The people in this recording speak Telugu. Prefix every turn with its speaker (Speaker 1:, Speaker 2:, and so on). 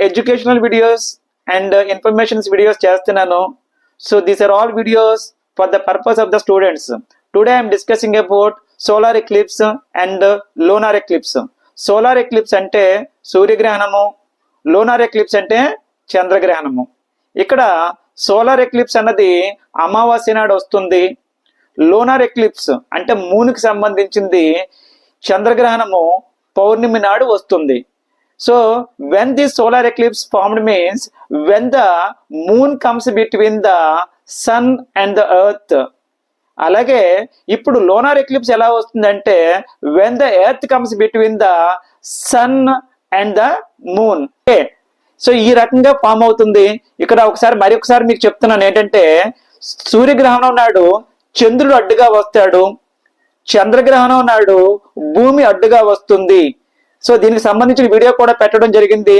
Speaker 1: Educational videos and informations videos చేస్తున్నాను. So these are all videos for the purpose of the students. Today I'm discussing about solar eclipse and lunar eclipse. Solar eclipse అంటే సూర్యగ్రహణము, లోనార్ ఎక్లిప్స్ అంటే చంద్రగ్రహణము. ఇక్కడ సోలార్ ఎక్లిప్స్ అన్నది అమావాస్య నాడు వస్తుంది. లోనార్ ఎక్లిప్స్ అంటే మూన్కి సంబంధించింది, చంద్రగ్రహణము పౌర్ణమి నాడు వస్తుంది. So when this solar eclipse formed means when the moon comes between the sun and the earth. అలాగే ఇప్పుడు లోనార్ ఎక్లిప్స్ ఎలా వస్తుందంటే when the earth comes between the sun and the moon. So ఈ రకంగా ఫామ్ అవుతుంది. ఇక్కడ ఒకసారి మీకు చెప్తున్నాను ఏంటంటే, సూర్యగ్రహణం నాడు చంద్రుడు అడ్డుగా వస్తాడు, చంద్రగ్రహణం నాడు భూమి అడ్డుగా వస్తుంది. సో దీనికి సంబంధించిన వీడియో కూడా పెట్టడం జరిగింది.